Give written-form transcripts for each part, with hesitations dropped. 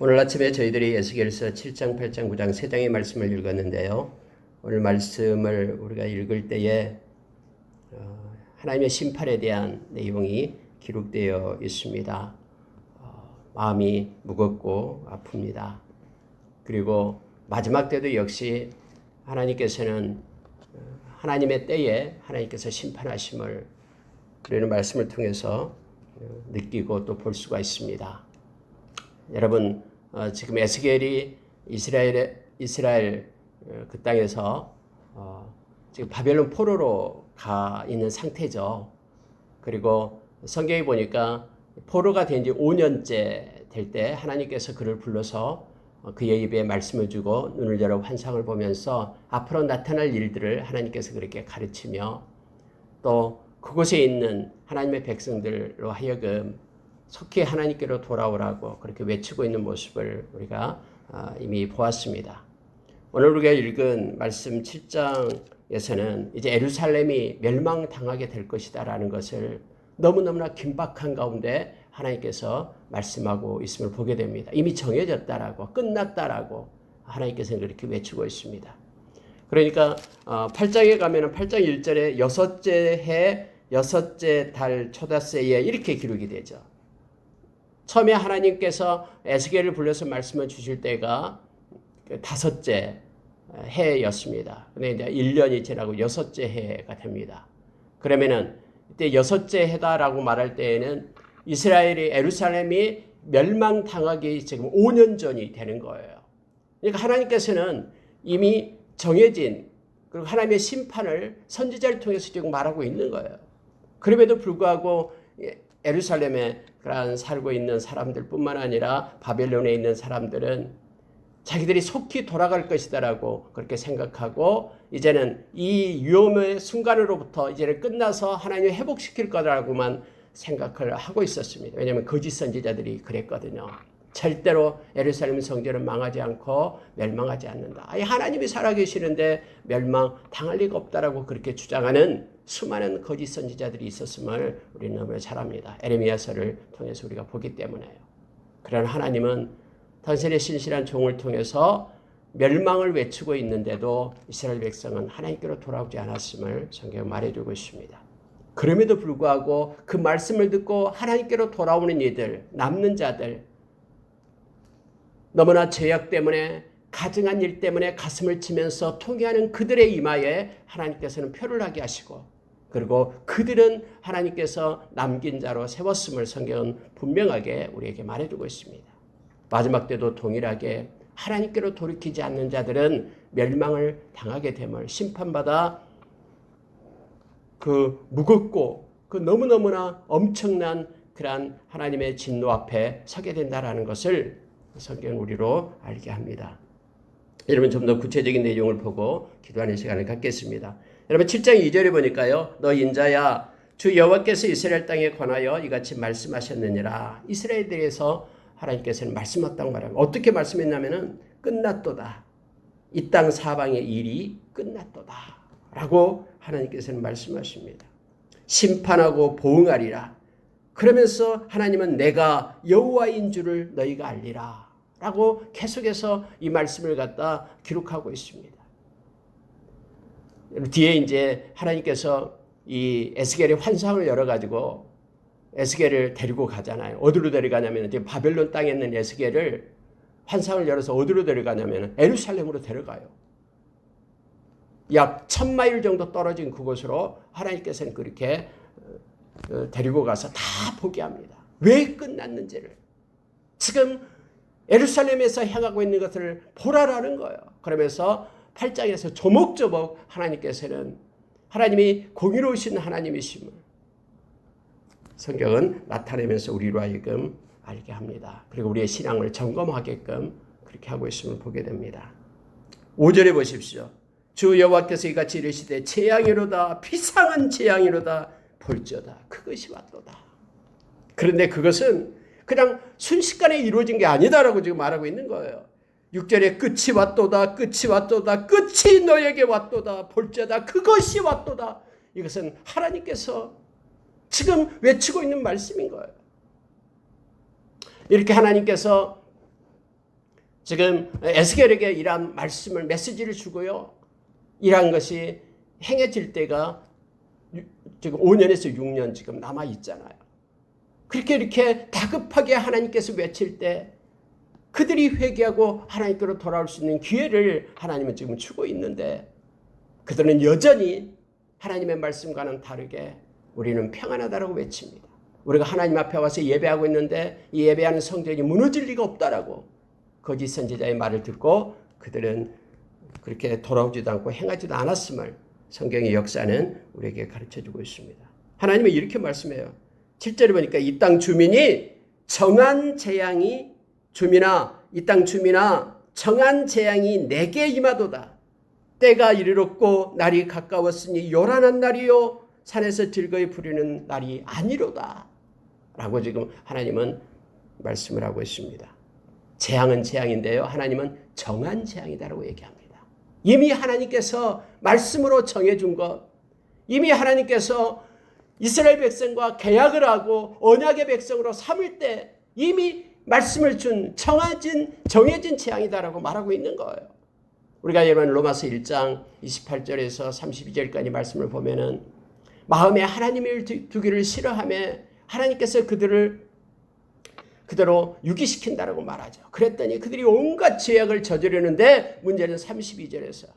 오늘 아침에 저희들이 에스겔서 7장, 8장, 9장 세 장의 말씀을 읽었는데요. 오늘 말씀을 우리가 읽을 때에 하나님의 심판에 대한 내용이 기록되어 있습니다. 마음이 무겁고 아픕니다. 그리고 마지막 때도 역시 하나님께서는 하나님의 때에 하나님께서 심판하심을 그러는 말씀을 통해서 느끼고 또 볼 수가 있습니다. 여러분, 지금 에스겔이 이스라엘 그 땅에서 지금 바벨론 포로로 가 있는 상태죠. 그리고 성경에 보니까 포로가 된 지 5년째 될 때 하나님께서 그를 불러서 그의 입에 말씀을 주고 눈을 열어 환상을 보면서 앞으로 나타날 일들을 하나님께서 그렇게 가르치며 또 그곳에 있는 하나님의 백성들로 하여금 속히 하나님께로 돌아오라고 그렇게 외치고 있는 모습을 우리가 이미 보았습니다. 오늘 우리가 읽은 말씀 7장에서는 이제 예루살렘이 멸망당하게 될 것이다라는 것을 너무너무나 긴박한 가운데 하나님께서 말씀하고 있음을 보게 됩니다. 이미 정해졌다라고, 끝났다라고 하나님께서는 그렇게 외치고 있습니다. 그러니까 8장에 가면은 8장 1절에 여섯째 해 여섯째 달 초닷새에 이렇게 기록이 되죠. 처음에 하나님께서 에스겔을 불러서 말씀을 주실 때가 다섯째 해였습니다. 근데 이제 1년이 지나고 여섯째 해가 됩니다. 그러면은 이때 여섯째 해다라고 말할 때에는 이스라엘이 예루살렘이 멸망당하기 지금 5년 전이 되는 거예요. 그러니까 하나님께서는 이미 정해진 그리고 하나님의 심판을 선지자를 통해서 지금 말하고 있는 거예요. 그럼에도 불구하고 예루살렘에 살고 있는 사람들뿐만 아니라 바벨론에 있는 사람들은 자기들이 속히 돌아갈 것이다라고 그렇게 생각하고 이제는 이 위험의 순간으로부터 이제는 끝나서 하나님이 회복시킬 거라고만 생각을 하고 있었습니다. 왜냐하면 거짓 선지자들이 그랬거든요. 절대로 예루살렘 성전은 망하지 않고 멸망하지 않는다. 아니 하나님이 살아계시는데 멸망당할 리가 없다라고 그렇게 주장하는 수많은 거짓 선지자들이 있었음을 우리는 너무 잘 압니다. 에레미야서를 통해서 우리가 보기 때문에요. 그러나 하나님은 당신의 신실한 종을 통해서 멸망을 외치고 있는데도 이스라엘 백성은 하나님께로 돌아오지 않았음을 성경에 말해주고 있습니다. 그럼에도 불구하고 그 말씀을 듣고 하나님께로 돌아오는 이들, 남는 자들, 너무나 죄악 때문에 가증한 일 때문에 가슴을 치면서 통회하는 그들의 이마에 하나님께서는 표를 하게 하시고 그리고 그들은 하나님께서 남긴 자로 세웠음을 성경은 분명하게 우리에게 말해주고 있습니다. 마지막 때도 동일하게 하나님께로 돌이키지 않는 자들은 멸망을 당하게 됨을 심판받아 그 무겁고 그 너무너무나 엄청난 그러한 하나님의 진노 앞에 서게 된다라는 것을 성경은 우리로 알게 합니다. 여러분 좀 더 구체적인 내용을 보고 기도하는 시간을 갖겠습니다. 여러분 7장 2절에 보니까요. 너 인자야 주 여호와께서 이스라엘 땅에 관하여 이같이 말씀하셨느니라. 이스라엘들에서 하나님께서는 말씀했다고 말합니다. 어떻게 말씀했냐면은 끝났도다. 이 땅 사방의 일이 끝났도다. 라고 하나님께서는 말씀하십니다. 심판하고 보응하리라. 그러면서 하나님은 내가 여호와인 줄을 너희가 알리라. 라고 계속해서 이 말씀을 갖다 기록하고 있습니다. 뒤에 이제 하나님께서 이 에스겔의 환상을 열어가지고 에스겔을 데리고 가잖아요. 어디로 데려가냐면 이제 바벨론 땅에 있는 에스겔을 환상을 열어서 어디로 데려가냐면 예루살렘으로 데려가요. 약 1000마일 정도 떨어진 그곳으로 하나님께서는 그렇게 데리고 가서 다 보게 합니다. 왜 끝났는지를. 지금 예루살렘에서 향하고 있는 것을 보라라는 거예요. 그러면서 8장에서 조목조목 하나님께서는 하나님이 공의로우신 하나님이심을 성경은 나타내면서 우리로 하여금 알게 합니다. 그리고 우리의 신앙을 점검하게끔 그렇게 하고 있음을 보게 됩니다. 5절에 보십시오. 주 여호와께서 이같이 이르시되 재앙이로다 비상한 재앙이로다 볼지어다 그것이 왔도다. 그런데 그것은 그냥 순식간에 이루어진 게 아니다라고 지금 말하고 있는 거예요. 6절에 끝이 왔도다 끝이 왔도다 끝이 너에게 왔도다 볼지어다 그것이 왔도다. 이것은 하나님께서 지금 외치고 있는 말씀인 거예요. 이렇게 하나님께서 지금 에스겔에게 이러한 말씀을 메시지를 주고요. 이러한 것이 행해질 때가 지금 5년에서 6년 지금 남아 있잖아요. 그렇게 이렇게 다급하게 하나님께서 외칠 때 그들이 회개하고 하나님께로 돌아올 수 있는 기회를 하나님은 지금 주고 있는데 그들은 여전히 하나님의 말씀과는 다르게 우리는 평안하다라고 외칩니다. 우리가 하나님 앞에 와서 예배하고 있는데 이 예배하는 성전이 무너질 리가 없다라고 거짓 선지자의 말을 듣고 그들은 그렇게 돌아오지도 않고 행하지도 않았음을 성경의 역사는 우리에게 가르쳐주고 있습니다. 하나님은 이렇게 말씀해요. 7절에 보니까 이 땅 주민이 정한 재앙이 이 땅 주민아 정한 재앙이 내게 임하도다. 때가 이르렀고 날이 가까웠으니 요란한 날이요 산에서 즐거이 부리는 날이 아니로다. 라고 지금 하나님은 말씀을 하고 있습니다. 재앙은 재앙인데요. 하나님은 정한 재앙이다라고 얘기합니다. 이미 하나님께서 말씀으로 정해준 것, 이미 하나님께서 이스라엘 백성과 계약을 하고 언약의 백성으로 삼을 때 이미 말씀을 준 정해진 재앙이다라고 말하고 있는 거예요. 우리가 여러분 로마서 1장 28절에서 32절까지 말씀을 보면은 마음에 하나님을 두기를 싫어하며 하나님께서 그들을 그대로 유기시킨다라고 말하죠. 그랬더니 그들이 온갖 죄악을 저지르는데 문제는 32절에서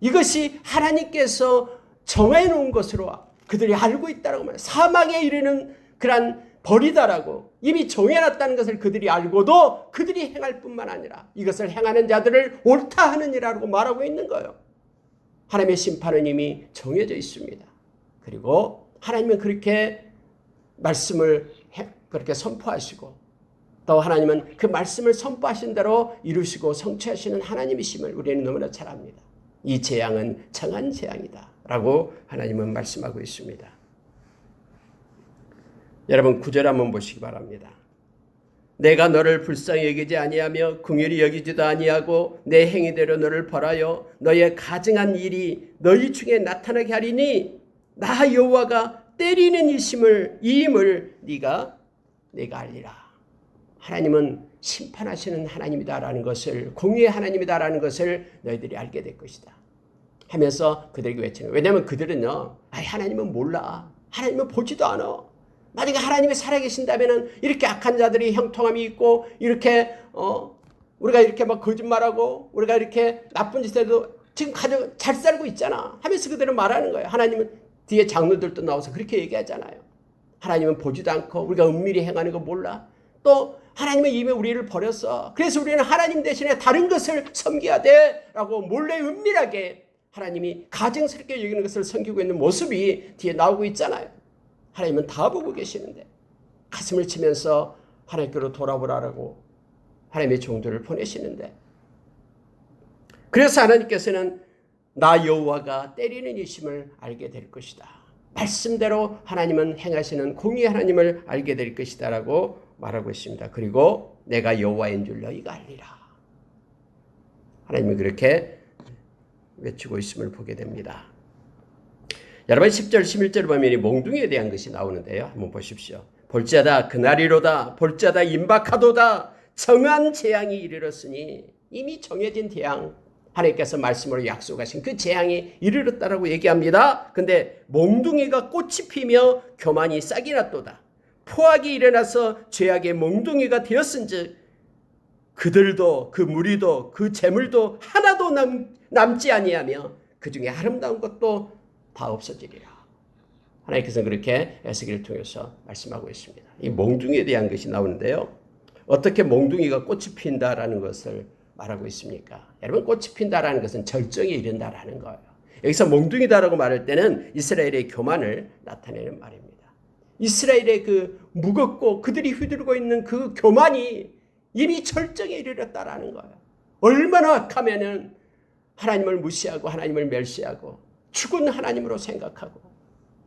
이것이 하나님께서 정해놓은 것으로 그들이 알고 있다라고 말해요. 사망에 이르는 그런 벌이다라고 이미 정해놨다는 것을 그들이 알고도 그들이 행할 뿐만 아니라 이것을 행하는 자들을 옳다 하느니라고 말하고 있는 거예요. 하나님의 심판은 이미 정해져 있습니다. 그리고 하나님은 그렇게 말씀을 그렇게 선포하시고 또 하나님은 그 말씀을 선포하신 대로 이루시고 성취하시는 하나님이심을 우리는 너무나 잘 압니다. 이 재앙은 정한 재앙이다 라고 하나님은 말씀하고 있습니다. 여러분 9절 한번 보시기 바랍니다. 내가 너를 불쌍히 여기지 아니하며 긍휼히 여기지도 아니하고 내 행위대로 너를 벌하여 너의 가증한 일이 너희 중에 나타나게 하리니 나 여호와가 때리는 이임을 내가 알리라. 하나님은 심판하시는 하나님이다라는 것을 공의의 하나님이다라는 것을 너희들이 알게 될 것이다 하면서 그들에게 외치는 거예요. 왜냐하면 그들은요 하나님은 몰라. 하나님은 보지도 않아. 만약에 하나님이 살아계신다면 이렇게 악한 자들이 형통함이 있고 이렇게 우리가 이렇게 막 거짓말하고 우리가 이렇게 나쁜 짓 해도 지금 가정 잘 살고 있잖아 하면서 그들은 말하는 거예요. 하나님은 뒤에 장로들도 나와서 그렇게 얘기하잖아요. 하나님은 보지도 않고 우리가 은밀히 행하는 거 몰라. 또 하나님은 이미 우리를 버렸어. 그래서 우리는 하나님 대신에 다른 것을 섬겨야 돼 라고 몰래 은밀하게 하나님이 가증스럽게 여기는 것을 섬기고 있는 모습이 뒤에 나오고 있잖아요. 하나님은 다 보고 계시는데 가슴을 치면서 하나님께로 돌아보라고 하나님의 종들을 보내시는데 그래서 하나님께서는 나 여호와가 때리는 이심을 알게 될 것이다. 말씀대로 하나님은 행하시는 공의의 하나님을 알게 될 것이다 라고 말하고 있습니다. 그리고 내가 여호와인 줄 너희가 알리라. 하나님이 그렇게 외치고 있음을 보게 됩니다. 여러분 10절 11절을 보면 이 몽둥이에 대한 것이 나오는데요. 한번 보십시오. 볼지어다 그날이로다 볼지어다 임박하도다 정한 재앙이 이르렀으니 이미 정해진 재앙 하나님께서 말씀으로 약속하신 그 재앙이 이르렀다라고 얘기합니다. 근데 몽둥이가 꽃이 피며 교만이 싹이 났도다. 포악이 일어나서 죄악의 몽둥이가 되었은즉 그들도 그 무리도 그 재물도 하나도 남지 아니하며 그 중에 아름다운 것도 다 없어지리라. 하나님께서는 그렇게 에스겔을 통해서 말씀하고 있습니다. 이 몽둥이에 대한 것이 나오는데요. 어떻게 몽둥이가 꽃이 핀다라는 것을 말하고 있습니까? 여러분 꽃이 핀다라는 것은 절정에 이른다라는 거예요. 여기서 몽둥이다라고 말할 때는 이스라엘의 교만을 나타내는 말입니다. 이스라엘의 그 무겁고 그들이 휘두르고 있는 그 교만이 이미 절정에 이르렀다라는 거예요. 얼마나 악하면은 하나님을 무시하고 하나님을 멸시하고 죽은 하나님으로 생각하고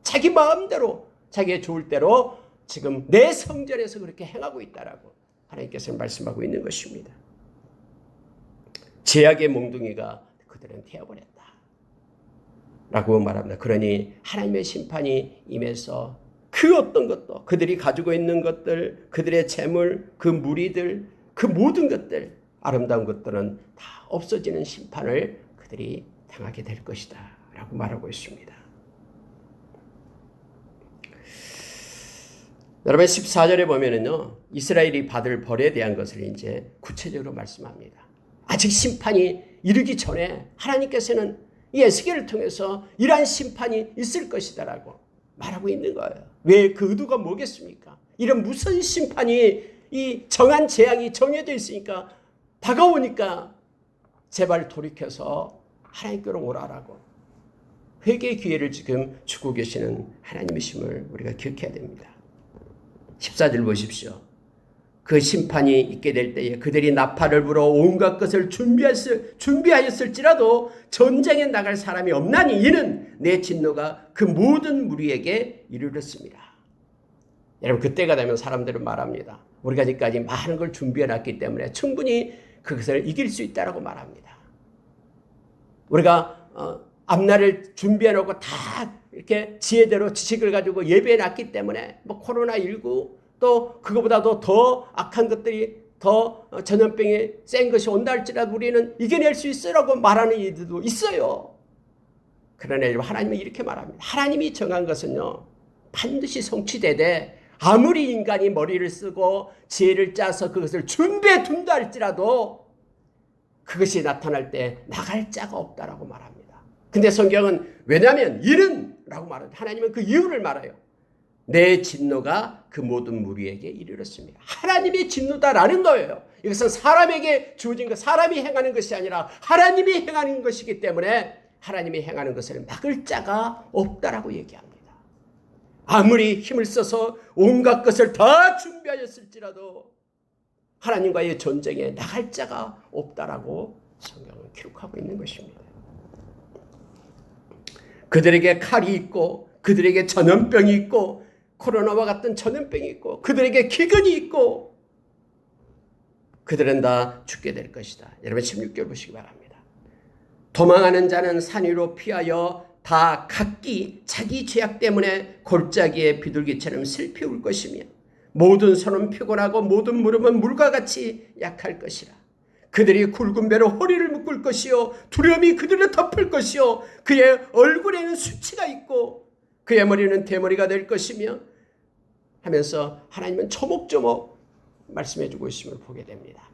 자기 마음대로 자기의 좋을 대로 지금 내 성전에서 그렇게 행하고 있다라고 하나님께서 말씀하고 있는 것입니다. 죄악의 몽둥이가 그들은 태워버렸다 라고 말합니다. 그러니 하나님의 심판이 임해서 그 어떤 것도 그들이 가지고 있는 것들, 그들의 재물, 그 무리들, 그 모든 것들 아름다운 것들은 다 없어지는 심판을 그들이 당하게 될 것이다 라고 말하고 있습니다. 여러분 14절에 보면은요, 이스라엘이 받을 벌에 대한 것을 이제 구체적으로 말씀합니다. 아직 심판이 이르기 전에 하나님께서는 이 에스겔을 통해서 이러한 심판이 있을 것이다라고 말하고 있는 거예요. 왜? 그 의도가 뭐겠습니까? 이런 무슨 심판이, 이 정한 재앙이 정해져 있으니까 다가오니까 제발 돌이켜서 하나님께로 오라라고 회개의 기회를 지금 주고 계시는 하나님이심을 우리가 기억해야 됩니다. 14절 보십시오. 그 심판이 있게 될 때에 그들이 나팔을 불어 온갖 것을 준비하였을지라도 전쟁에 나갈 사람이 없나니 이는 내 진노가 그 모든 무리에게 이르렀습니다. 여러분 그때가 되면 사람들은 말합니다. 우리가 지금까지 많은 걸 준비해놨기 때문에 충분히 그것을 이길 수 있다라고 말합니다. 우리가 앞날을 준비해놓고 다 이렇게 지혜대로 지식을 가지고 예배해놨기 때문에 뭐 코로나19 또 그거보다도 더 악한 것들이 더 전염병이 센 것이 온다 할지라도 우리는 이겨낼 수 있으라고 말하는 이들도 있어요. 그러나 하나님은 이렇게 말합니다. 하나님이 정한 것은요 반드시 성취되되 아무리 인간이 머리를 쓰고 지혜를 짜서 그것을 준비해 둔다 할지라도 그것이 나타날 때 나갈 자가 없다라고 말합니다. 근데 성경은 왜냐하면 이는 라고 말합니다. 하나님은 그 이유를 말해요. 내 진노가 그 모든 무리에게 이르렀습니다. 하나님의 진노다라는 거예요. 이것은 사람에게 주어진 것, 사람이 행하는 것이 아니라 하나님이 행하는 것이기 때문에 하나님이 행하는 것을 막을 자가 없다라고 얘기합니다. 아무리 힘을 써서 온갖 것을 다 준비하였을지라도 하나님과의 전쟁에 나갈 자가 없다라고 성경은 기록하고 있는 것입니다. 그들에게 칼이 있고 그들에게 전염병이 있고 코로나와 같은 전염병이 있고 그들에게 기근이 있고 그들은 다 죽게 될 것이다. 여러분 16절 보시기 바랍니다. 도망하는 자는 산 위로 피하여 다 각기 자기 죄악 때문에 골짜기에 비둘기처럼 슬피 울 것이며 모든 손은 피곤하고 모든 무릎은 물과 같이 약할 것이라. 그들이 굵은 배로 허리를 묶을 것이요 두려움이 그들을 덮을 것이요 그의 얼굴에는 수치가 있고 그의 머리는 대머리가 될 것이며 하면서 하나님은 조목조목 말씀해 주고 있음을 보게 됩니다.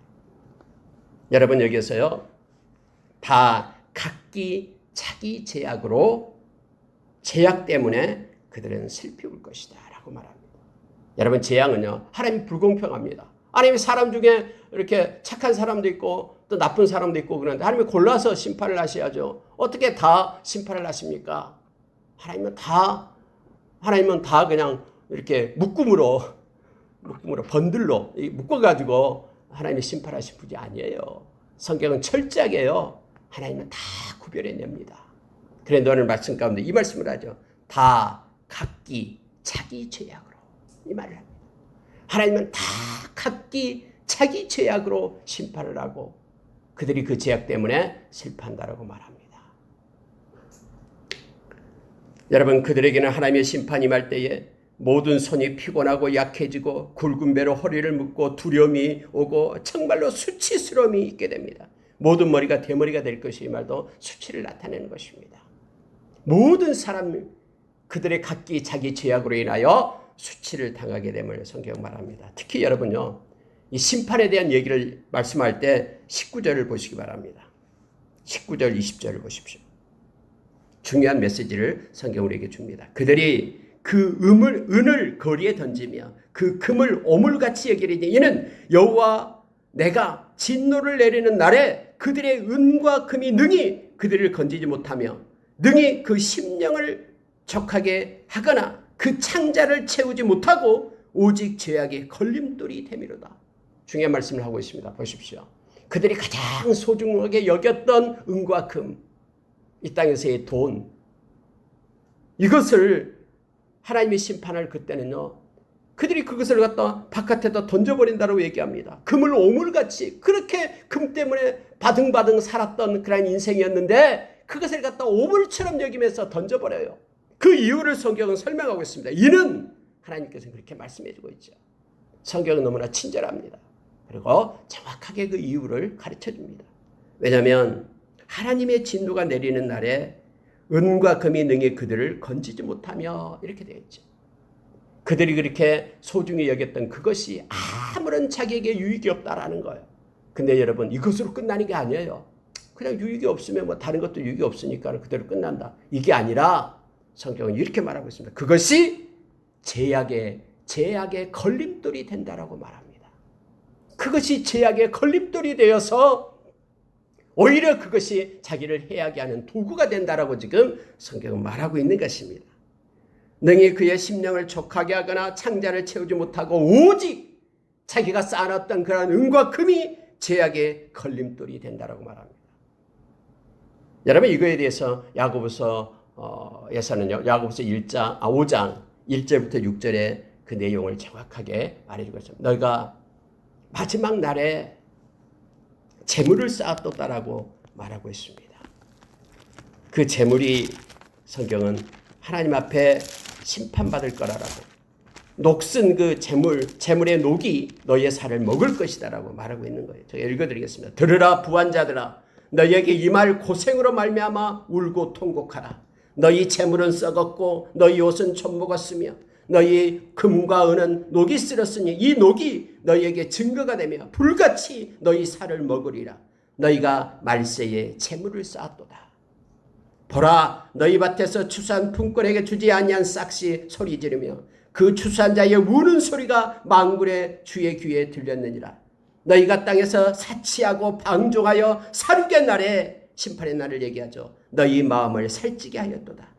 여러분 여기서요 다 각기 자기 죄악으로 죄악 때문에 그들은 슬피 울 것이다 라고 말합니다. 여러분 재앙은요 하나님이 불공평합니다. 하나님이 사람 중에 이렇게 착한 사람도 있고 또 나쁜 사람도 있고 그런데 하나님이 골라서 심판을 하셔야죠. 어떻게 다 심판을 하십니까? 하나님은 다 그냥 이렇게 묶음으로 번들로 묶어가지고 하나님이 심판하신 분이 아니에요. 성경은 철저하게요. 하나님은 다 구별해냅니다. 그런데 오늘 말씀 가운데 이 말씀을 하죠. 다 각기 자기 죄악으로 이 말을 합니다. 하나님은 다 각기 자기 죄악으로 심판을 하고 그들이 그 죄악 때문에 슬퍼한다라고 말합니다. 여러분 그들에게는 하나님의 심판이 임할 때에 모든 손이 피곤하고 약해지고 굵은 배로 허리를 묶고 두려움이 오고 정말로 수치스러움이 있게 됩니다. 모든 머리가 대머리가 될 것이 이 말도 수치를 나타내는 것입니다. 모든 사람 그들의 각기 자기 죄악으로 인하여 수치를 당하게 됨을 성경 말합니다. 특히 여러분요 이 심판에 대한 얘기를 말씀할 때 19절을 보시기 바랍니다. 19절 20절을 보십시오. 중요한 메시지를 성경 우리에게 줍니다. 그들이 그 은을 거리에 던지며 그 금을 오물같이 여기리니 이는 여호와 내가 진노를 내리는 날에 그들의 은과 금이 능히 그들을 건지지 못하며 능히 그 심령을 족하게 하거나 그 창자를 채우지 못하고 오직 죄악의 걸림돌이 되미로다. 중요한 말씀을 하고 있습니다. 보십시오. 그들이 가장 소중하게 여겼던 은과 금, 이 땅에서의 돈, 이것을 하나님이 심판할 그때는요 그들이 그것을 갖다 바깥에다 던져버린다고 얘기합니다. 금을 오물같이 그렇게 금 때문에 바등바등 살았던 그런 인생이었는데 그것을 갖다 오물처럼 여기면서 던져버려요. 그 이유를 성경은 설명하고 있습니다. 이는 하나님께서는 그렇게 말씀해 주고 있죠. 성경은 너무나 친절합니다. 그리고 정확하게 그 이유를 가르쳐 줍니다. 왜냐하면 하나님의 진노가 내리는 날에 은과 금이 능히 그들을 건지지 못하며 이렇게 되어 있죠. 그들이 그렇게 소중히 여겼던 그것이 아무런 자기에게 유익이 없다라는 거예요. 근데 여러분, 이것으로 끝나는 게 아니에요. 그냥 유익이 없으면 뭐 다른 것도 유익이 없으니까 그대로 끝난다. 이게 아니라 성경은 이렇게 말하고 있습니다. 그것이 제약의 걸림돌이 된다라고 말합니다. 그것이 제약의 걸림돌이 되어서 오히려 그것이 자기를 해하게 하는 도구가 된다라고 지금 성경은 말하고 있는 것입니다. 능히 그의 심령을 족하게 하거나 창자를 채우지 못하고 오직 자기가 쌓아놨던 그러한 은과 금이 제약의 걸림돌이 된다라고 말합니다. 여러분, 이거에 대해서 야고보서에서는요, 야고보서 5장 1절부터 6절에 그 내용을 정확하게 말해주고 있습니다. 너희가 마지막 날에 재물을 쌓았다라고 말하고 있습니다. 그 재물이 성경은 하나님 앞에 심판받을 거라고, 녹슨 그 재물의 녹이 너희의 살을 먹을 것이다라고 말하고 있는 거예요. 제가 읽어드리겠습니다. 들으라 부한자들아, 너희에게 임할 고생으로 말미암아 울고 통곡하라. 너희 재물은 썩었고 너희 옷은 좀 먹었으며 너희 금과 은은 녹이 쓸었으니 이 녹이 너희에게 증거가 되며 불같이 너희 살을 먹으리라. 너희가 말세에 재물을 쌓았도다. 보라, 너희 밭에서 추수한 품꾼에게 주지 아니한 싹시 소리 지르며 그 추수한 자의 우는 소리가 망군의 주의 귀에 들렸느니라. 너희가 땅에서 사치하고 방종하여 살육의 날에 심판의 날을 얘기하죠. 너희 마음을 살찌게 하였도다.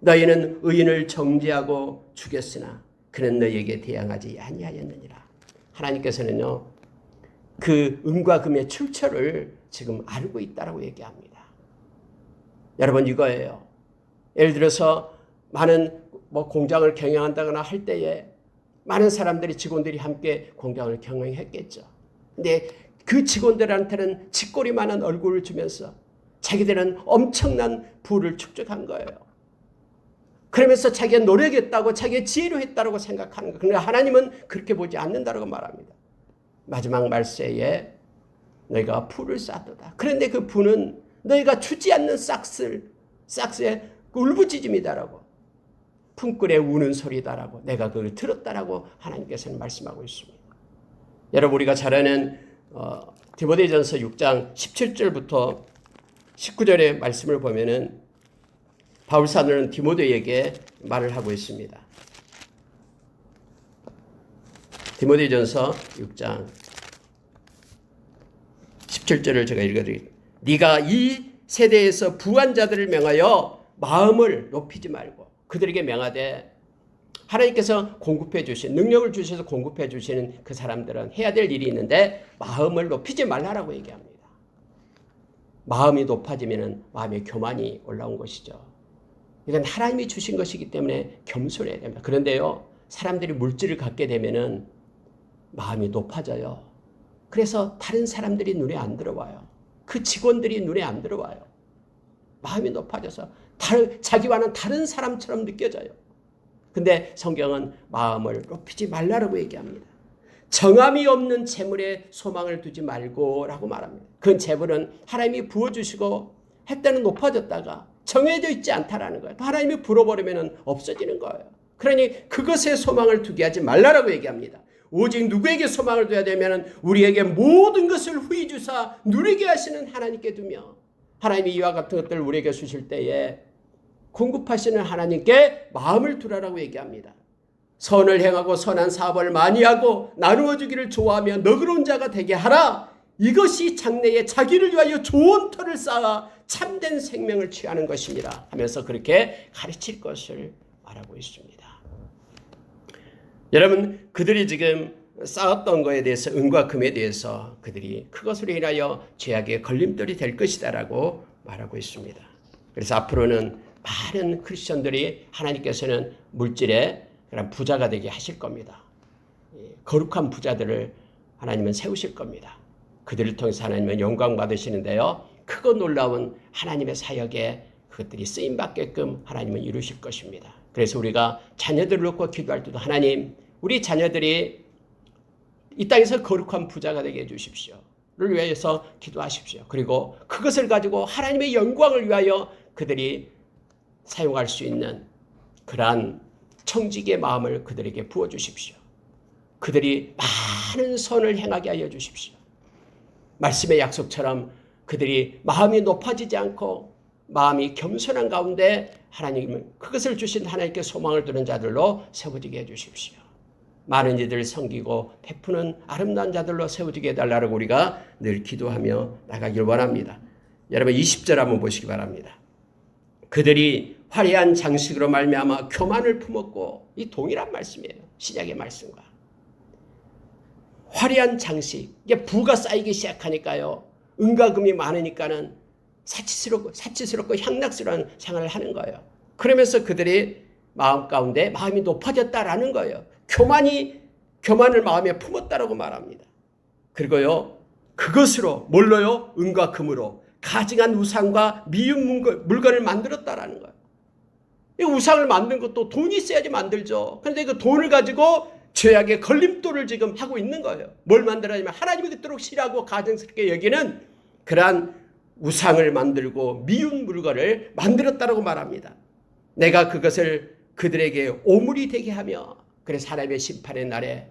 너희는 의인을 정죄하고 죽였으나 그는 너희에게 대항하지 아니하였느니라. 하나님께서는요, 그 은과 금의 출처를 지금 알고 있다라고 얘기합니다. 여러분, 이거예요. 예를 들어서 많은 공장을 경영한다거나 할 때에 많은 사람들이, 직원들이 함께 공장을 경영했겠죠. 근데 그 직원들한테는 쥐꼬리 많은 얼굴을 주면서 자기들은 엄청난 부를 축적한 거예요. 그러면서 자기가 노력했다고, 자기가 지혜로 했다고 생각하는 거예요. 그러나 하나님은 그렇게 보지 않는다고 말합니다. 마지막 말세에 너희가 부를 쌓도다. 그런데 그 부는 너희가 주지 않는 싹스의 울부짖음이다라고, 품꾼의 우는 소리다라고, 내가 그걸 들었다라고 하나님께서는 말씀하고 있습니다. 여러분, 우리가 잘 아는 디모데전서 6장 17절부터 19절의 말씀을 보면은 바울 사도는 디모데에게 말을 하고 있습니다. 디모데전서 6장 17절을 제가 읽어드리겠습니다. 네가 이 세대에서 부한 자들을 명하여 마음을 높이지 말고 그들에게 명하되, 하나님께서 공급해 주신, 능력을 주셔서 공급해 주시는 그 사람들은 해야 될 일이 있는데 마음을 높이지 말라라고 얘기합니다. 마음이 높아지면 마음의 교만이 올라온 것이죠. 이건 하나님이 주신 것이기 때문에 겸손해야 됩니다. 그런데요, 사람들이 물질을 갖게 되면은 마음이 높아져요. 그래서 다른 사람들이 눈에 안 들어와요. 그 직원들이 눈에 안 들어와요. 마음이 높아져서 자기와는 다른 사람처럼 느껴져요. 근데 성경은 마음을 높이지 말라고 얘기합니다. 정함이 없는 재물에 소망을 두지 말고라고 말합니다. 그 재물은 하나님이 부어주시고 해 때는 높아졌다가 정해져 있지 않다라는 거예요. 하나님이 불어버리면 없어지는 거예요. 그러니 그것에 소망을 두게 하지 말라라고 얘기합니다. 오직 누구에게 소망을 둬야 되면 우리에게 모든 것을 후히 주사 누리게 하시는 하나님께 두며, 하나님이 이와 같은 것들을 우리에게 주실 때에 공급하시는 하나님께 마음을 두라라고 얘기합니다. 선을 행하고 선한 사업을 많이 하고 나누어 주기를 좋아하며 너그러운 자가 되게 하라. 이것이 장래에 자기를 위하여 좋은 터를 쌓아 참된 생명을 취하는 것입니다 하면서 그렇게 가르칠 것을 말하고 있습니다. 여러분, 그들이 지금 쌓았던 것에 대해서, 은과 금에 대해서 그들이 그것으로 인하여 죄악의 걸림돌이 될 것이다라고 말하고 있습니다. 그래서 앞으로는 많은 크리스천들이 하나님께서는 물질의 그런 부자가 되게 하실 겁니다. 거룩한 부자들을 하나님은 세우실 겁니다. 그들을 통해서 하나님은 영광 받으시는데요, 크고 놀라운 하나님의 사역에 그것들이 쓰임받게끔 하나님은 이루실 것입니다. 그래서 우리가 자녀들을 놓고 기도할 때도, 하나님, 우리 자녀들이 이 땅에서 거룩한 부자가 되게 해주십시오를 위해서 기도하십시오. 그리고 그것을 가지고 하나님의 영광을 위하여 그들이 사용할 수 있는 그러한 청지기의 마음을 그들에게 부어주십시오. 그들이 많은 선을 행하게 하여 주십시오. 말씀의 약속처럼 그들이 마음이 높아지지 않고 마음이 겸손한 가운데 하나님은 그것을 주신 하나님께 소망을 두는 자들로 세워지게 해주십시오. 많은 이들을 섬기고 베푸는 아름다운 자들로 세워지게 해달라고 우리가 늘 기도하며 나가길 원합니다. 여러분 20절 한번 보시기 바랍니다. 그들이 화려한 장식으로 말미암아 교만을 품었고, 이 동일한 말씀이에요. 시작의 말씀과. 화려한 장식, 이게 부가 쌓이기 시작하니까요. 은과 금이 많으니까는 사치스럽고 향락스러운 생활을 하는 거예요. 그러면서 그들이 마음 가운데 마음이 높아졌다라는 거예요. 교만을 마음에 품었다라고 말합니다. 그리고요, 그것으로 뭘로요? 은과 금으로 가증한 우상과 미운 물건을 만들었다라는 거예요. 이 우상을 만든 것도 돈이 있어야지 만들죠. 그런데 그 돈을 가지고 죄악의 걸림돌을 지금 하고 있는 거예요. 뭘 만들어야냐면 하나님이 그토록 싫어하고 가증스럽게 여기는 그러한 우상을 만들고 미운 물건을 만들었다라고 말합니다. 내가 그것을 그들에게 오물이 되게 하며, 그래서 하나님의 심판의 날에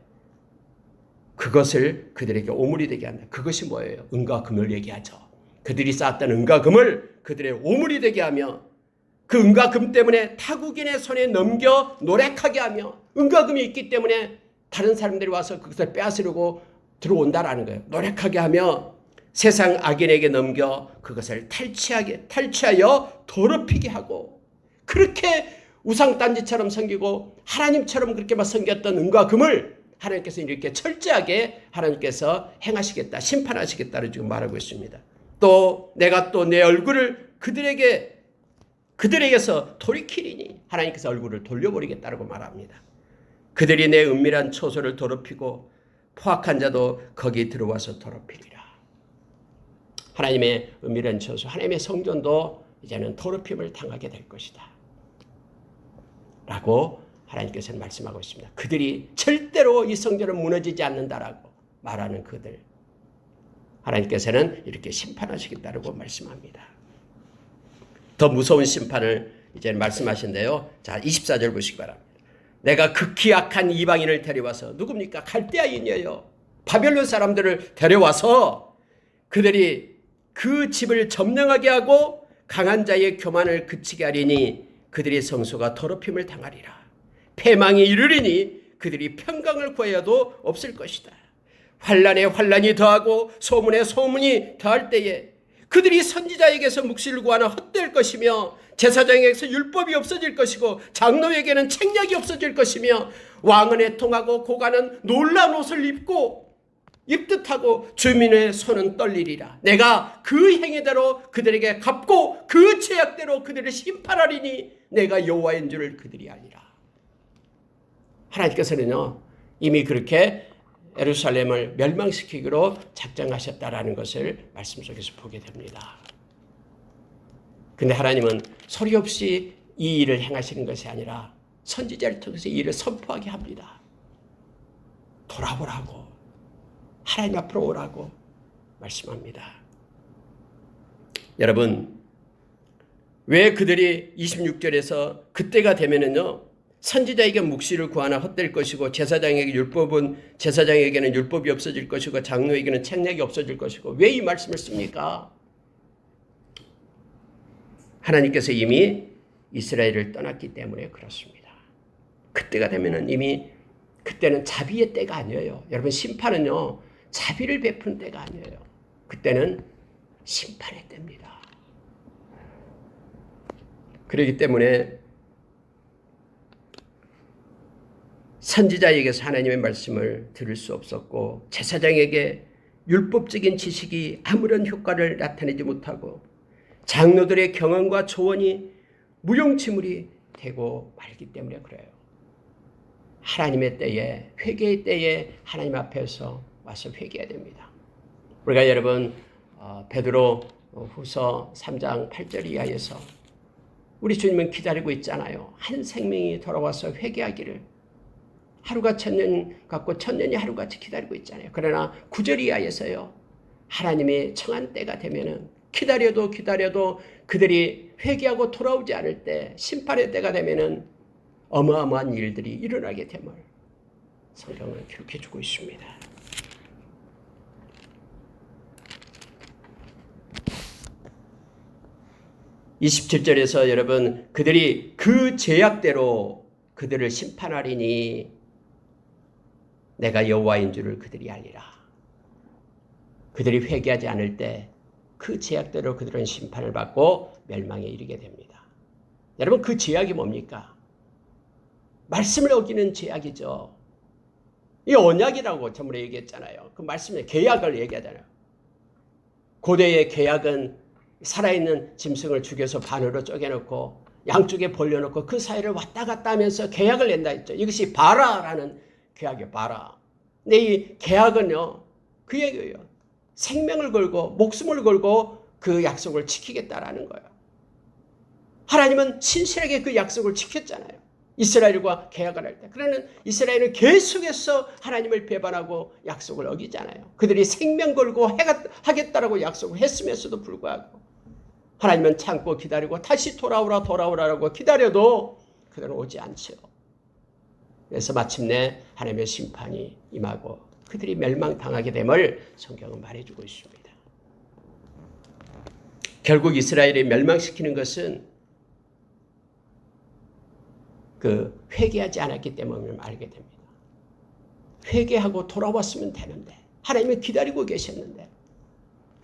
그것을 그들에게 오물이 되게 한다. 그것이 뭐예요? 은과 금을 얘기하죠. 그들이 쌓았던 은과 금을 그들의 오물이 되게 하며, 그 은과 금 때문에 타국인의 손에 넘겨 노력하게 하며, 은과 금이 있기 때문에 다른 사람들이 와서 그것을 빼앗으려고 들어온다라는 거예요. 노력하게 하며 세상 악인에게 넘겨 그것을 탈취하여 더럽히게 하고, 그렇게 우상단지처럼 섬기고 하나님처럼 그렇게 막 섬겼던 은과 금을 하나님께서 이렇게 철저하게 하나님께서 행하시겠다, 심판하시겠다를 지금 말하고 있습니다. 또 내가 또 내 얼굴을 그들에게서 돌이키리니, 하나님께서 얼굴을 돌려버리겠다고 말합니다. 그들이 내 은밀한 초소를 더럽히고 포악한 자도 거기 들어와서 더럽히리라. 하나님의 은밀한 처소, 하나님의 성전도 이제는 더럽힘을 당하게 될 것이다 라고 하나님께서는 말씀하고 있습니다. 그들이 절대로 이 성전은 무너지지 않는다라고 말하는 그들, 하나님께서는 이렇게 심판하시겠다고 말씀합니다. 더 무서운 심판을 이제 말씀하신대요. 자, 24절 보시기 바랍니다. 내가 극히 악한 이방인을 데려와서, 누굽니까? 갈대아인이에요. 바벨론 사람들을 데려와서 그들이 그 집을 점령하게 하고 강한 자의 교만을 그치게 하리니 그들의 성소가 더럽힘을 당하리라. 패망이 이르리니 그들이 평강을 구하여도 없을 것이다. 환난에 환난이 더하고 소문에 소문이 더할 때에 그들이 선지자에게서 묵시를 구하나 헛될 것이며, 제사장에게서 율법이 없어질 것이고, 장로에게는 책략이 없어질 것이며, 왕은 애통하고 고관은 놀라운 옷을 입듯 하고 주민의 손은 떨리리라. 내가 그 행위대로 그들에게 갚고 그 죄악대로 그들을 심판하리니 내가 여호와인 줄을 그들이 알리라. 하나님께서는요, 이미 그렇게 예루살렘을 멸망시키기로 작정하셨다라는 것을 말씀 속에서 보게 됩니다. 근데 하나님은 소리 없이 이 일을 행하시는 것이 아니라 선지자를 통해서 이 일을 선포하게 합니다. 돌아보라고, 하나님 앞으로 오라고 말씀합니다. 여러분, 왜 그들이 26절에서 그때가 되면은요, 선지자에게 묵시를 구하나 헛될 것이고, 제사장에게는 율법이 없어질 것이고, 장로에게는 책략이 없어질 것이고, 왜 이 말씀을 씁니까? 하나님께서 이미 이스라엘을 떠났기 때문에 그렇습니다. 그때가 되면은 이미, 그때는 자비의 때가 아니에요. 여러분, 심판은요, 자비를 베푸는 때가 아니에요. 그때는 심판의 때입니다. 그렇기 때문에 선지자에게서 하나님의 말씀을 들을 수 없었고, 제사장에게 율법적인 지식이 아무런 효과를 나타내지 못하고, 장로들의 경험과 조언이 무용지물이 되고 말기 때문에 그래요. 하나님의 때에, 회개의 때에 하나님 앞에서 와서 회개해야 됩니다. 우리가 여러분 베드로 후서 3장 8절 이하에서 우리 주님은 기다리고 있잖아요. 한 생명이 돌아와서 회개하기를, 하루가 천년 같고 천년이 하루같이 기다리고 있잖아요. 그러나 9절 이하에서요. 하나님이 청한 때가 되면은 기다려도 그들이 회개하고 돌아오지 않을 때, 심판의 때가 되면은 어마어마한 일들이 일어나게 됨을 성경은 기록해 주고 있습니다. (27절에서) 여러분, 그들이 그 죄악대로 그들을 심판하리니 내가 여호와인 줄을 그들이 알리라. 그들이 회개하지 않을 때 그 죄악대로 그들은 심판을 받고 멸망에 이르게 됩니다. 여러분, 그 죄악이 뭡니까? 말씀을 어기는 죄악이죠. 이 언약이라고 전번에 얘기했잖아요. 그 말씀에 계약을 얘기하잖아요. 고대의 계약은 살아있는 짐승을 죽여서 반으로 쪼개놓고 양쪽에 벌려놓고 그 사이를 왔다 갔다 하면서 계약을 낸다 했죠. 이것이 바라라는 계약이에요. 바라. 근데 이 계약은요, 그 얘기예요. 생명을 걸고 목숨을 걸고 그 약속을 지키겠다라는 거예요. 하나님은 신실하게 그 약속을 지켰잖아요. 이스라엘과 계약을 할 때. 그러는 이스라엘은 계속해서 하나님을 배반하고 약속을 어기잖아요. 그들이 생명 걸고 하겠다라고 약속을 했으면서도 불구하고 하나님은 참고 기다리고 다시 돌아오라고 기다려도 그들은 오지 않죠. 그래서 마침내 하나님의 심판이 임하고 그들이 멸망당하게 됨을 성경은 말해주고 있습니다. 결국 이스라엘이 멸망시키는 것은 그 회개하지 않았기 때문을 알게 됩니다. 회개하고 돌아왔으면 되는데 하나님이 기다리고 계셨는데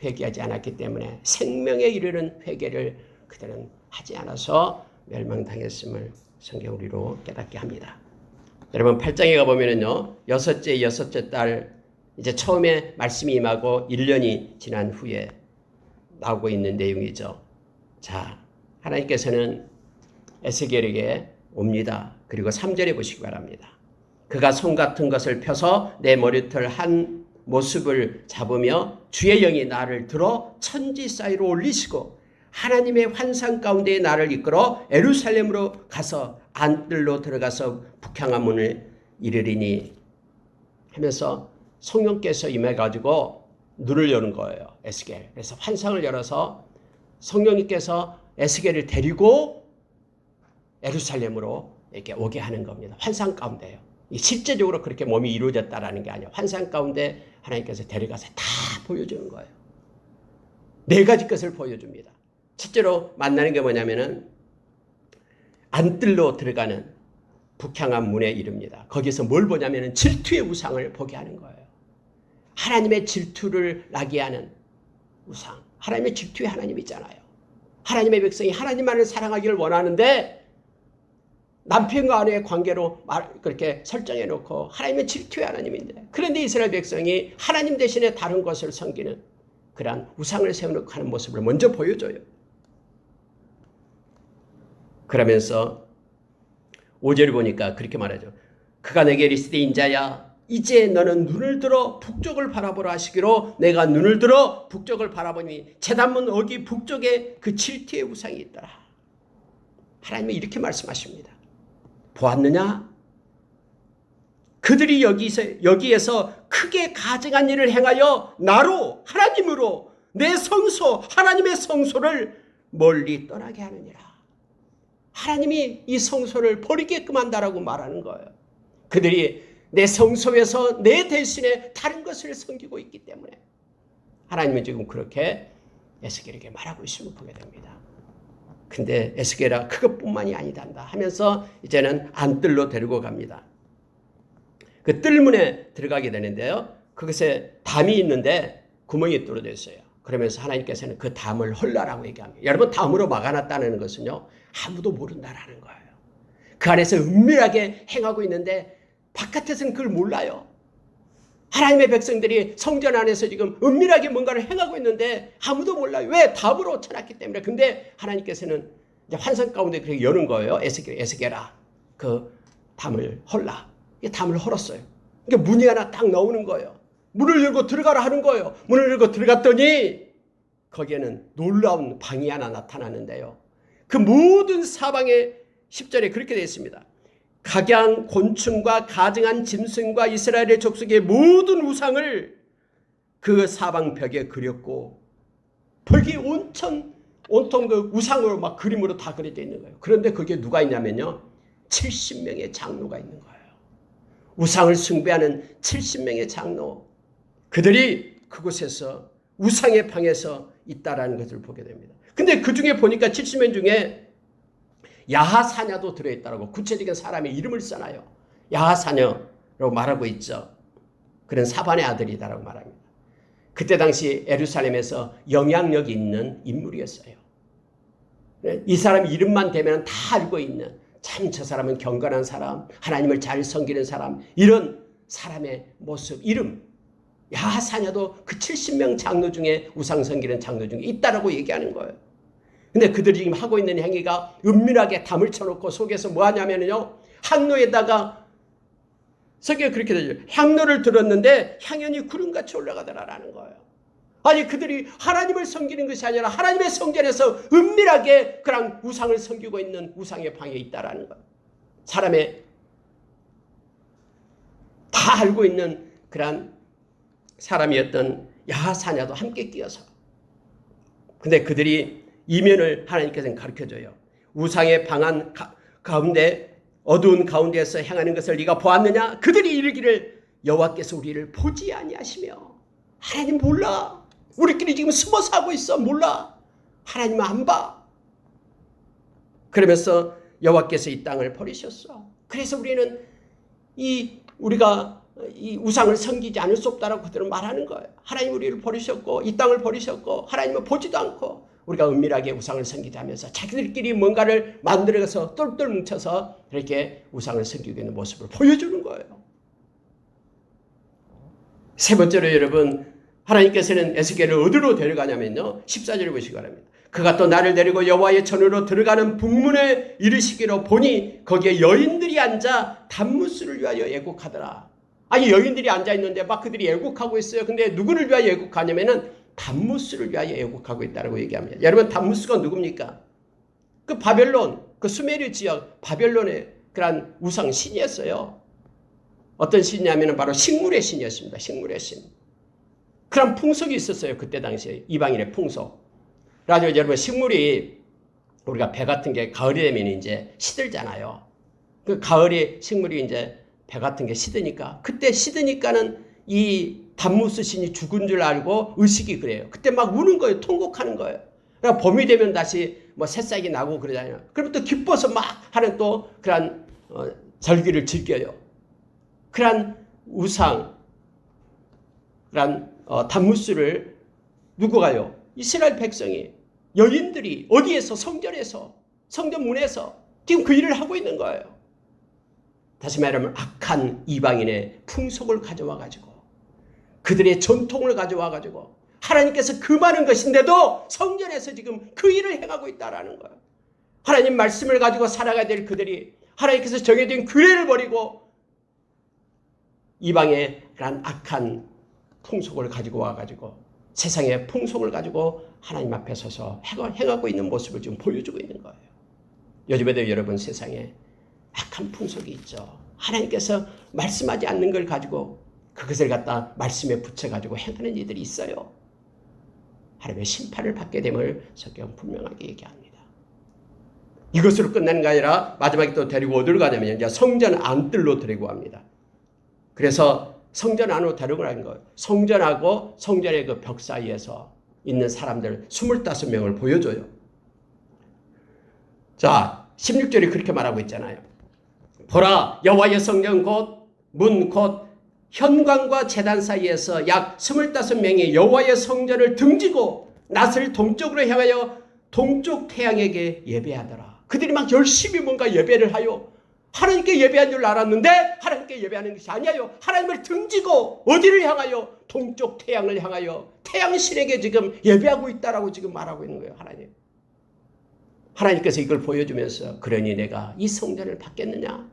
회개하지 않았기 때문에 생명에 이르는 회개를 그들은 하지 않아서 멸망당했음을 성경 우리로 깨닫게 합니다. 여러분 8장에 가보면은요, 여섯째 달 이제 처음에 말씀이 임하고 1년이 지난 후에 나오고 있는 내용이죠. 자, 하나님께서는 에스겔에게 옵니다. 그리고 3절에 보시기 바랍니다. 그가 손 같은 것을 펴서 내 머리털 한 모습을 잡으며 주의 영이 나를 들어 천지 사이로 올리시고 하나님의 환상 가운데 나를 이끌어 예루살렘으로 가서 안뜰로 들어가서 북향한 문을 이르리니 하면서 성령께서 임해가지고 눈을 여는 거예요. 에스겔. 그래서 환상을 열어서 성령님께서 에스겔을 데리고 예루살렘으로 이렇게 오게 하는 겁니다. 환상 가운데요. 실제적으로 그렇게 몸이 이루어졌다라는 게 아니에요. 환상 가운데 하나님께서 데려가서 다 보여주는 거예요. 4가지 것을 보여줍니다. 첫째로 만나는 게 뭐냐면은 안뜰로 들어가는 북향한 문에 이릅니다. 거기서 뭘 보냐면은 질투의 우상을 보게 하는 거예요. 하나님의 질투를 나게 하는 우상. 하나님의 질투의 하나님이잖아요. 하나님의 백성이 하나님만을 사랑하기를 원하는데 남편과 아내의 관계로 그렇게 설정해 놓고 하나님의 질투의 하나님인데, 그런데 이스라엘 백성이 하나님 대신에 다른 것을 섬기는 그러한 우상을 세워놓고 하는 모습을 먼저 보여줘요. 그러면서 5절을 보니까 그렇게 말하죠. 그가 내게 이르시되 인자야 이제 너는 눈을 들어 북쪽을 바라보라 하시기로 내가 눈을 들어 북쪽을 바라보니 제단문 어기 북쪽에 그 질투의 우상이 있더라. 하나님은 이렇게 말씀하십니다. 보았느냐? 그들이 여기에서 크게 가증한 일을 행하여 나로 하나님으로 내 성소 하나님의 성소를 멀리 떠나게 하느니라. 하나님이 이 성소를 버리게끔 한다라고 말하는 거예요. 그들이 내 성소에서 내 대신에 다른 것을 섬기고 있기 때문에 하나님은 지금 그렇게 에스겔에게 말하고 있음을 보게 됩니다. 근데 에스겔아 그것뿐만이 아니단다 하면서 이제는 안뜰로 데리고 갑니다. 그 뜰문에 들어가게 되는데요. 그것에 담이 있는데 구멍이 뚫어져 있어요. 그러면서 하나님께서는 그 담을 헐라라고 얘기합니다. 여러분, 담으로 막아놨다는 것은요, 아무도 모른다라는 거예요. 그 안에서 은밀하게 행하고 있는데 바깥에서는 그걸 몰라요. 하나님의 백성들이 성전 안에서 지금 은밀하게 뭔가를 행하고 있는데 아무도 몰라요. 왜? 담으로 쳐놨기 때문에. 근데 하나님께서는 이제 환상 가운데 그렇게 여는 거예요. 에스겔아 그 담을 헐라. 이 담을 헐었어요. 그러니까 문이 하나 딱 나오는 거예요. 문을 열고 들어가라 하는 거예요. 문을 열고 들어갔더니 거기에는 놀라운 방이 하나 나타나는데요. 그 모든 사방에 10절에 그렇게 되어 있습니다. 각양 곤충과 가증한 짐승과 이스라엘의 족속의 모든 우상을 그 사방벽에 그렸고 벽이 온통 그 우상으로 막 그림으로 다 그려져 있는 거예요. 그런데 거기에 누가 있냐면요, 70명의 장로가 있는 거예요. 우상을 숭배하는 70명의 장로, 그들이 그곳에서 우상의 방에서 있다라는 것을 보게 됩니다. 근데 그 중에 보니까 70명 중에 야하사냐도 들어있다라고 구체적인 사람의 이름을 써놔요. 야하사냐라고 말하고 있죠. 그런 사반의 아들이다라고 말합니다. 그때 당시 예루살렘에서 영향력이 있는 인물이었어요. 이 사람 이름만 대면 다 알고 있는, 참 저 사람은 경건한 사람, 하나님을 잘 섬기는 사람, 이런 사람의 모습, 이름. 야하사냐도 그 70명 장로 중에 우상 섬기는 장로 중에 있다라고 얘기하는 거예요. 근데 그들이 지금 하고 있는 행위가 은밀하게 담을 쳐놓고 속에서 뭐 하냐면요, 향로에다가 성경에 그렇게 되죠. 향로를 들었는데 향연이 구름같이 올라가더라라는 거예요. 아니, 그들이 하나님을 섬기는 것이 아니라 하나님의 성전에서 은밀하게 그런 우상을 섬기고 있는 우상의 방에 있다라는 거예요. 사람의 다 알고 있는 그런 사람이었던 야하사냐도 함께 끼어서. 근데 그들이 이면을 하나님께서는 가르쳐줘요. 우상의 방안 가운데, 어두운 가운데에서 행하는 것을 네가 보았느냐? 그들이 이르기를 여호와께서 우리를 보지 아니하시며. 하나님 몰라. 우리끼리 지금 숨어서 하고 있어. 몰라. 하나님은 안 봐. 그러면서 여호와께서 이 땅을 버리셨어. 그래서 우리는 우리가 이 우상을 섬기지 않을 수 없다라고 그들은 말하는 거예요. 하나님 우리를 버리셨고 이 땅을 버리셨고 하나님은 보지도 않고 우리가 은밀하게 우상을 섬기자면서 자기들끼리 뭔가를 만들어서 똘똘 뭉쳐서 그렇게 우상을 섬기고 있는 모습을 보여주는 거예요. 세 번째로 여러분, 하나님께서는 에스겔을 어디로 데려가냐면요, 14절을 보시기 바랍니다. 그가 또 나를 데리고 여호와의 전으로 들어가는 북문에 이르시기로 보니 거기에 여인들이 앉아 단무스를 위하여 애곡하더라. 아니, 여인들이 앉아있는데 막 그들이 애곡하고 있어요. 근데 누구를 위하여 애곡하냐면은 단무스를 위하여 애곡하고 있다고 얘기합니다. 여러분, 단무스가 누굽니까? 그 바벨론, 그 수메르 지역 바벨론의 그런 우상 신이었어요. 어떤 신이냐면 바로 식물의 신이었습니다. 식물의 신. 그런 풍속이 있었어요. 그때 당시에 이방인의 풍속. 그래가지고 여러분, 식물이 우리가 배 같은 게 가을이 되면 이제 시들잖아요. 그 가을에 식물이 이제 배 같은 게 시드니까, 그때 시드니까는 이 단무스 신이 죽은 줄 알고 의식이 그래요. 그때 막 우는 거예요. 통곡하는 거예요. 그러니까 봄이 되면 다시 뭐 새싹이 나고 그러잖아요. 그러면 또 기뻐서 막 하는 또 그런 절기를 즐겨요. 그런 우상, 그런 단무스를 누구가요? 이스라엘 백성이, 여인들이 어디에서? 성전에서, 성전 문에서 지금 그 일을 하고 있는 거예요. 다시 말하면 악한 이방인의 풍속을 가져와가지고, 그들의 전통을 가져와가지고, 하나님께서 금하는 것인데도 성전에서 지금 그 일을 행하고 있다라는 거예요. 하나님 말씀을 가지고 살아가야 될 그들이 하나님께서 정해진 규례를 버리고 이방의 그런 악한 풍속을 가지고 와가지고, 세상의 풍속을 가지고 하나님 앞에 서서 행하고 있는 모습을 지금 보여주고 있는 거예요. 요즘에도 여러분, 세상에 악한 풍속이 있죠. 하나님께서 말씀하지 않는 걸 가지고 그것을 갖다 말씀에 붙여가지고 행하는 이들이 있어요. 하나님의 심판을 받게 됨을 성경 분명하게 얘기합니다. 이것으로 끝나는 게 아니라 마지막에 또 데리고 어디로 가냐면 이제 성전 안뜰로 데리고 갑니다. 그래서 성전 안으로 데려가는 거예요. 성전하고 성전의 그 벽 사이에서 있는 사람들 25명을 보여줘요. 자, 16절이 그렇게 말하고 있잖아요. 보라, 여호와의 성전 곧 문 곧 현관과 제단 사이에서 약 25명이 여호와의 성전을 등지고 낯을 동쪽으로 향하여 동쪽 태양에게 예배하더라. 그들이 막 열심히 뭔가 예배를 하여 하나님께 예배한 줄 알았는데 하나님께 예배하는 것이 아니에요. 하나님을 등지고 어디를 향하여? 동쪽 태양을 향하여 태양신에게 지금 예배하고 있다라고 지금 말하고 있는 거예요. 하나님께서 이걸 보여주면서 그러니 내가 이 성전을 받겠느냐?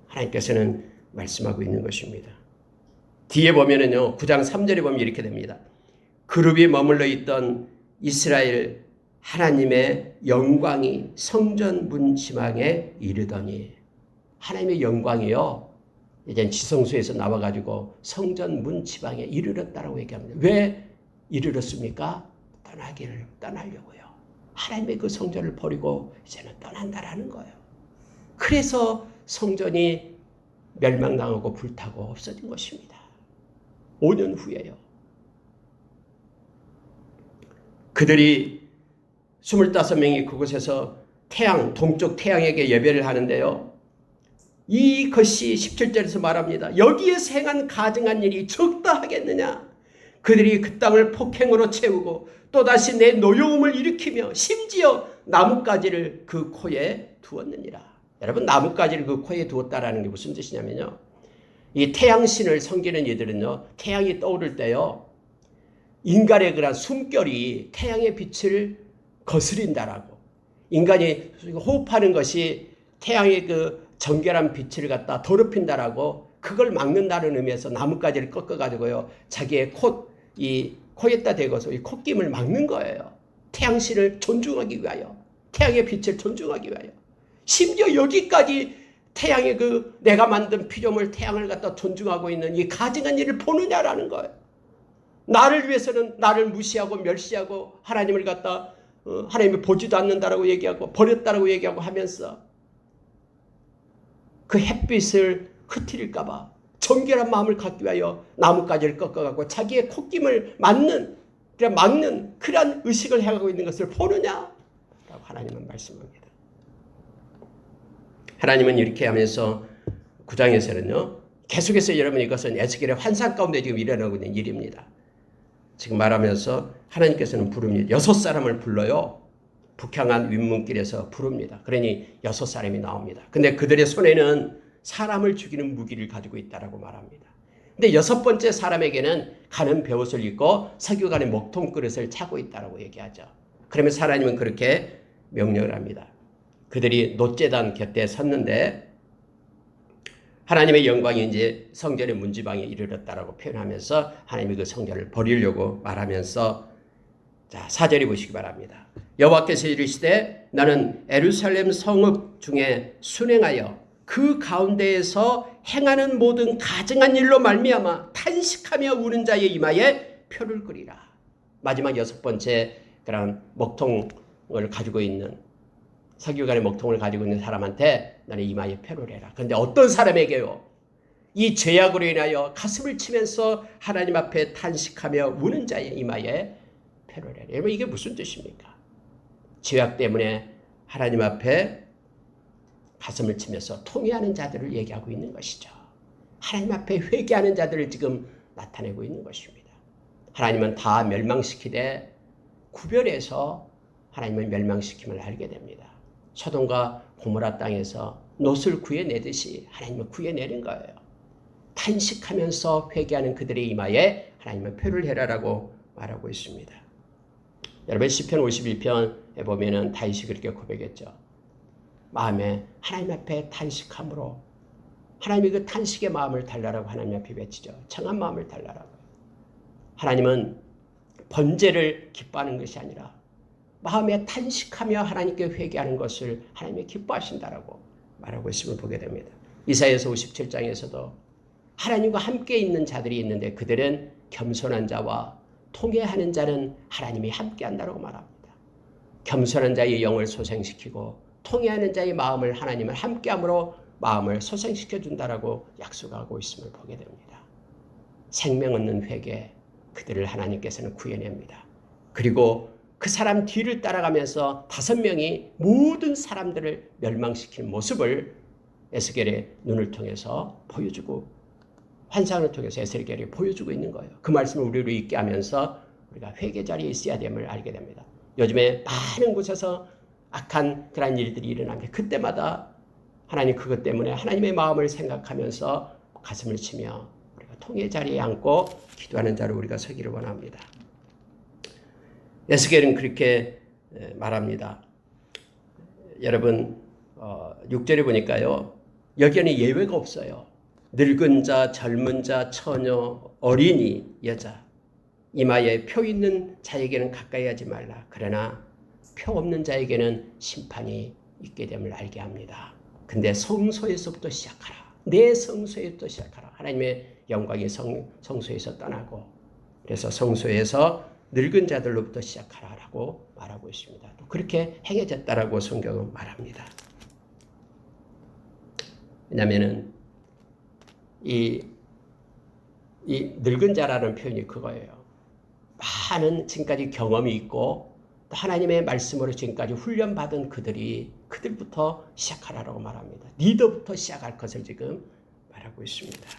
하나님께서는 말씀하고 있는 것입니다. 뒤에 보면은요, 9장 3절에 보면 이렇게 됩니다. 그룹이 머물러 있던 이스라엘 하나님의 영광이 성전 문 지망에 이르더니, 하나님의 영광이요 이제 지성소에서 나와가지고 성전 문 지방에 이르렀다라고 얘기합니다. 왜 이르렀습니까? 떠나려고요. 하나님의 그 성전을 버리고 이제는 떠난다라는 거예요. 그래서 성전이 멸망당하고 불타고 없어진 것입니다. 5년 후에요. 그들이 25명이 그곳에서 동쪽 태양에게 예배를 하는데요. 이것이 17절에서 말합니다. 여기에서 행한 가증한 일이 적다 하겠느냐. 그들이 그 땅을 폭행으로 채우고 또다시 내 노여움을 일으키며 심지어 나뭇가지를 그 코에 두었느니라. 여러분, 나뭇가지를 그 코에 두었다라는 게 무슨 뜻이냐면요. 이 태양신을 섬기는 이들은요, 태양이 떠오를 때요, 인간의 그런 숨결이 태양의 빛을 거스린다라고. 인간이 호흡하는 것이 태양의 그 정결한 빛을 갖다 더럽힌다라고, 그걸 막는다는 의미에서 나뭇가지를 꺾어가지고요, 자기의 코에다 대고서 이 콧김을 막는 거예요. 태양신을 존중하기 위하여, 태양의 빛을 존중하기 위하여. 심지어 여기까지 태양의 내가 만든 피조물 태양을 갖다 존중하고 있는 이 가증한 일을 보느냐라는 거예요. 나를 위해서는 나를 무시하고 멸시하고 하나님을 갖다 하나님이 보지도 않는다라고 얘기하고 버렸다라고 얘기하고 하면서 그 햇빛을 흐트릴까봐 정결한 마음을 갖기 위하여 나뭇가지를 꺾어갖고 자기의 콧김을 막는 그러한 의식을 해가고 있는 것을 보느냐라고 하나님은 말씀합니다. 하나님은 이렇게 하면서 9장에서는요, 계속해서 여러분 이것은 에스겔의 환상 가운데 지금 일어나고 있는 일입니다. 지금 말하면서 하나님께서는 부릅니다. 6사람을 불러요. 북향한 윗문길에서 부릅니다. 그러니 6사람이 나옵니다. 근데 그들의 손에는 사람을 죽이는 무기를 가지고 있다라고 말합니다. 근데 6번째 사람에게는 가는 베옷을 입고 석유관의 먹통 그릇을 차고 있다라고 얘기하죠. 그러면 하나님은 그렇게 명령을 합니다. 그들이 놋제단 곁에 섰는데 하나님의 영광이 이제 성전의 문지방에 이르렀다라고 표현하면서 하나님이 그 성전을 버리려고 말하면서, 자, 4절에 보시기 바랍니다. 여호와께서 이르시되 나는 예루살렘 성읍 중에 순행하여 그 가운데에서 행하는 모든 가증한 일로 말미암아 탄식하며 우는 자의 이마에 표를 그리라. 마지막 6번째 그런 먹통을 가지고 있는, 석유관의 먹통을 가지고 있는 사람한테 나는 이마에 표를 해라. 그런데 어떤 사람에게요? 이 죄악으로 인하여 가슴을 치면서 하나님 앞에 탄식하며 우는 자의 이마에 표를 해라. 여러분, 이게 무슨 뜻입니까? 죄악 때문에 하나님 앞에 가슴을 치면서 통회하는 자들을 얘기하고 있는 것이죠. 하나님 앞에 회개하는 자들을 지금 나타내고 있는 것입니다. 하나님은 다 멸망시키되 구별해서 하나님은 멸망시킴을 알게 됩니다. 소돔과 고모라 땅에서 놋을 구해내듯이 하나님은 구해내는 거예요. 탄식하면서 회개하는 그들의 이마에 하나님은 표를 해라라고 말하고 있습니다. 여러분, 시편 51편에 보면은 다윗이 그렇게 고백했죠. 마음에 하나님 앞에 탄식함으로, 하나님이 그 탄식의 마음을 달라라고 하나님 앞에 외치죠. 청한 마음을 달라라고. 하나님은 번제를 기뻐하는 것이 아니라 마음에 탄식하며 하나님께 회개하는 것을 하나님이 기뻐하신다라고 말하고 있음을 보게 됩니다. 이사야서 57장에서도 하나님과 함께 있는 자들이 있는데 그들은 겸손한 자와 통회하는 자는 하나님이 함께 한다고 말합니다. 겸손한 자의 영을 소생시키고 통회하는 자의 마음을 하나님을 함께함으로 마음을 소생시켜 준다라고 약속하고 있음을 보게 됩니다. 생명 얻는 회개, 그들을 하나님께서는 구해냅니다. 그리고 그 사람 뒤를 따라가면서 5명이 모든 사람들을 멸망시키는 모습을 에스겔의 눈을 통해서 보여주고, 환상을 통해서 에스겔이 보여주고 있는 거예요. 그 말씀을 우리로 잊게 하면서 우리가 회개 자리에 있어야 됨을 알게 됩니다. 요즘에 많은 곳에서 악한 그런 일들이 일어나는데 그때마다 하나님 그것 때문에 하나님의 마음을 생각하면서 가슴을 치며 우리가 통회 자리에 앉고 기도하는 자로 우리가 서기를 원합니다. 에스겔은 그렇게 말합니다. 여러분, 6절에 보니까요, 여기에는 예외가 없어요. 늙은 자, 젊은 자, 처녀, 어린이, 여자, 이마에 표 있는 자에게는 가까이 하지 말라. 그러나 표 없는 자에게는 심판이 있게 됨을 알게 합니다. 근데 성소에서부터 시작하라. 내 성소에서부터 시작하라. 하나님의 영광이 성소에서 떠나고, 그래서 성소에서 늙은 자들로부터 시작하라라고 말하고 있습니다. 또 그렇게 행해졌다라고 성경은 말합니다. 왜냐하면은 이 늙은 자라는 표현이 그거예요. 많은 지금까지 경험이 있고 또 하나님의 말씀으로 지금까지 훈련받은 그들부터 시작하라고 말합니다. 리더부터 시작할 것을 지금 말하고 있습니다.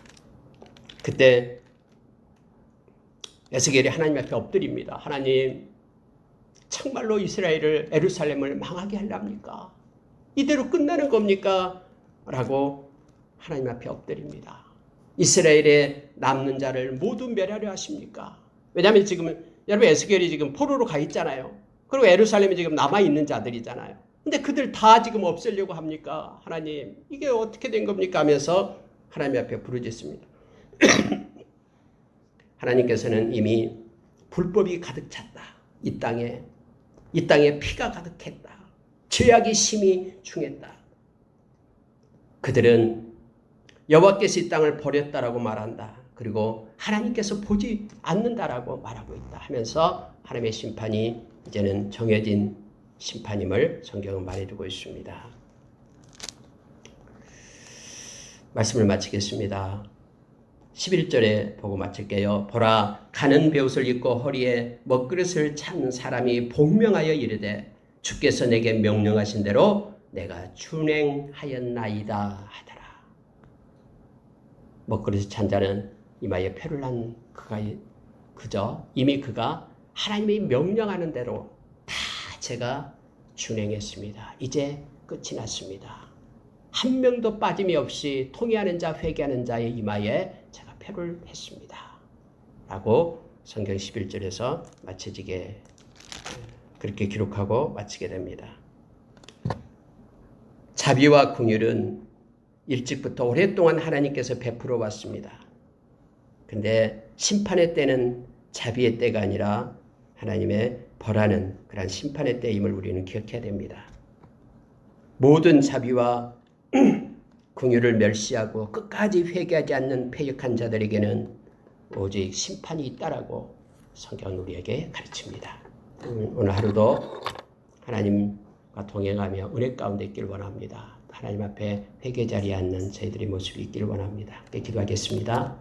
그때 에스겔이 하나님 앞에 엎드립니다. 하나님, 정말로 이스라엘을, 예루살렘을 망하게 하렵니까? 이대로 끝나는 겁니까? 라고 하나님 앞에 엎드립니다. 이스라엘에 남는 자를 모두 멸하려 하십니까? 왜냐하면 지금 여러분 에스겔이 지금 포로로 가 있잖아요. 그리고 예루살렘에 지금 남아있는 자들이잖아요. 근데 그들 다 지금 없애려고 합니까? 하나님, 이게 어떻게 된 겁니까? 하면서 하나님 앞에 부르짖습니다. 하나님께서는 이미 불법이 가득 찼다. 이 땅에 피가 가득했다. 죄악이 심히 중했다. 그들은 여호와께서 이 땅을 버렸다라고 말한다. 그리고 하나님께서 보지 않는다라고 말하고 있다 하면서 하나님의 심판이 이제는 정해진 심판임을 성경은 말해주고 있습니다. 말씀을 마치겠습니다. 11절에 보고 마칠게요. 보라, 가는 베옷을 입고 허리에 먹그릇을 찬 사람이 복명하여 이르되 주께서 내게 명령하신 대로 내가 준행하였나이다 하더라. 먹그릇을 찬 자는 이마에 표를 한 그저 이미 그가 하나님이 명령하는 대로 다 제가 준행했습니다. 이제 끝이 났습니다. 한 명도 빠짐이 없이 통회하는 자, 회개하는 자의 이마에 제가 표를 했습니다. 라고 성경 11절에서 마쳐지게 그렇게 기록하고 마치게 됩니다. 자비와 긍휼은 일찍부터 오랫동안 하나님께서 베풀어 왔습니다. 근데 심판의 때는 자비의 때가 아니라 하나님의 벌하는 그런 심판의 때임을 우리는 기억해야 됩니다. 모든 자비와 긍휼을 멸시하고 끝까지 회개하지 않는 패역한 자들에게는 오직 심판이 있다라고 성경은 우리에게 가르칩니다. 오늘 하루도 하나님과 동행하며 은혜 가운데 있기를 원합니다. 하나님 앞에 회개 자리에 앉는 저희들의 모습이 있기를 원합니다. 기도하겠습니다.